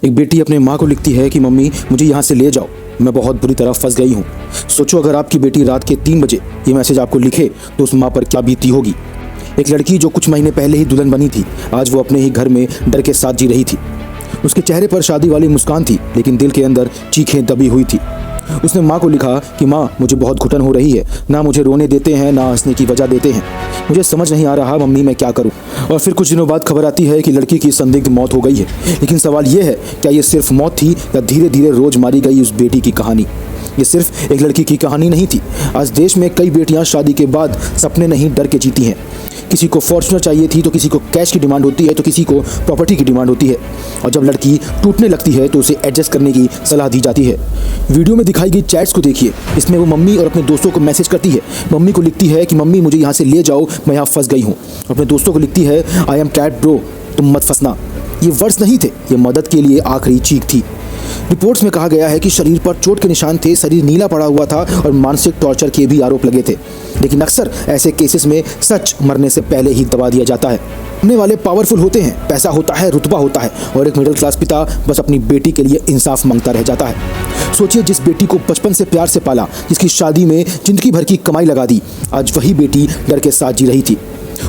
एक बेटी अपने माँ को लिखती है कि मम्मी मुझे यहाँ से ले जाओ, मैं बहुत बुरी तरह फंस गई हूँ। सोचो अगर आपकी बेटी रात के 3 बजे ये मैसेज आपको लिखे तो उस माँ पर क्या बीती होगी। एक लड़की जो कुछ महीने पहले ही दुल्हन बनी थी, आज वो अपने ही घर में डर के साथ जी रही थी। उसके चेहरे पर शादी वाली मुस्कान थी, लेकिन दिल के अंदर चीखें दबी हुई थी। उसने माँ को लिखा कि माँ मुझे बहुत घुटन हो रही है, ना मुझे रोने देते हैं ना हंसने की वजह देते हैं, मुझे समझ नहीं आ रहा मम्मी मैं क्या करूँ। और फिर कुछ दिनों बाद खबर आती है कि लड़की की संदिग्ध मौत हो गई है। लेकिन सवाल ये है, क्या ये सिर्फ मौत थी या धीरे धीरे रोज मारी गई उस बेटी की कहानी। ये सिर्फ एक लड़की की कहानी नहीं थी। आज देश में कई बेटियां शादी के बाद सपने नहीं डर के जीती हैं। किसी को फॉर्च्यूनर चाहिए थी तो किसी को कैश की डिमांड होती है तो किसी को प्रॉपर्टी की डिमांड होती है। और जब लड़की टूटने लगती है तो उसे एडजस्ट करने की सलाह दी जाती है। वीडियो में दिखाई गई चैट्स को देखिए। इसमें वो मम्मी और अपने दोस्तों को मैसेज करती है। मम्मी को लिखती है कि मम्मी मुझे यहाँ से ले जाओ, मैं यहाँ फंस गई हूँ। अपने दोस्तों को लिखती है आई एम कैट ब्रो, तुम मत फंसना। ये वर्ड्स नहीं थे, ये मदद के लिए आखिरी चीख थी। रिपोर्ट्स में कहा गया है कि शरीर पर चोट के निशान थे, शरीर नीला पड़ा हुआ था और मानसिक टॉर्चर के भी आरोप लगे थे। लेकिन अक्सर ऐसे केसेस में सच मरने से पहले ही दबा दिया जाता है। मरने वाले पावरफुल होते हैं, पैसा होता है, रुतबा होता है, और एक मिडिल क्लास पिता बस अपनी बेटी के लिए इंसाफ मांगता रह जाता है। सोचिए जिस बेटी को बचपन से प्यार से पाला, जिसकी शादी में जिंदगी भर की कमाई लगा दी, आज वही बेटी डर के साथ जी रही थी।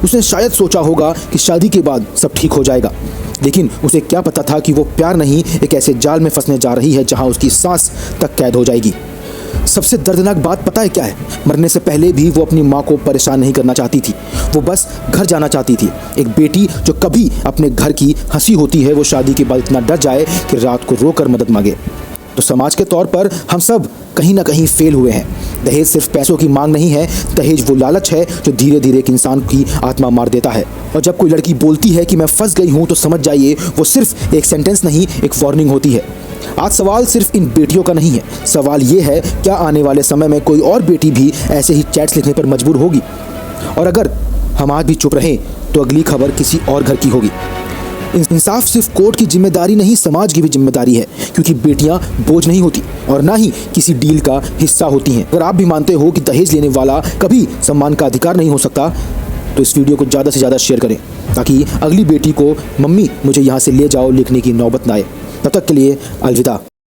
उसने शायद सोचा होगा कि शादी के बाद सब ठीक हो जाएगा, लेकिन उसे क्या पता था कि वो प्यार नहीं एक ऐसे जाल में फंसने जा रही है जहां उसकी सांस तक कैद हो जाएगी। सबसे दर्दनाक बात पता है क्या है? मरने से पहले भी वो अपनी माँ को परेशान नहीं करना चाहती थी, वो बस घर जाना चाहती थी। एक बेटी जो कभी अपने घर की हंसी होती है, वो शादी के बाद इतना डर जाए कि रात को रोकर मदद मांगे। तो समाज के तौर पर हम सब कहीं ना कहीं फेल हुए हैं। दहेज सिर्फ पैसों की मांग नहीं है, दहेज वो लालच है जो धीरे धीरे एक इंसान की आत्मा मार देता है। और जब कोई लड़की बोलती है कि मैं फंस गई हूँ तो समझ जाइए वो सिर्फ एक सेंटेंस नहीं, एक वार्निंग होती है। आज सवाल सिर्फ इन बेटियों का नहीं है, सवाल ये है क्या आने वाले समय में कोई और बेटी भी ऐसे ही चैट्स लिखने पर मजबूर होगी। और अगर हम आज भी चुप रहें तो अगली खबर किसी और घर की होगी। इंसाफ सिर्फ कोर्ट की जिम्मेदारी नहीं, समाज की भी जिम्मेदारी है, क्योंकि बेटियां बोझ नहीं होती और ना ही किसी डील का हिस्सा होती हैं। अगर आप भी मानते हो कि दहेज लेने वाला कभी सम्मान का अधिकार नहीं हो सकता, तो इस वीडियो को ज़्यादा से ज़्यादा शेयर करें ताकि अगली बेटी को मम्मी मुझे यहाँ से ले जाओ लिखने की नौबत ना आए। तब तक के लिए अलविदा।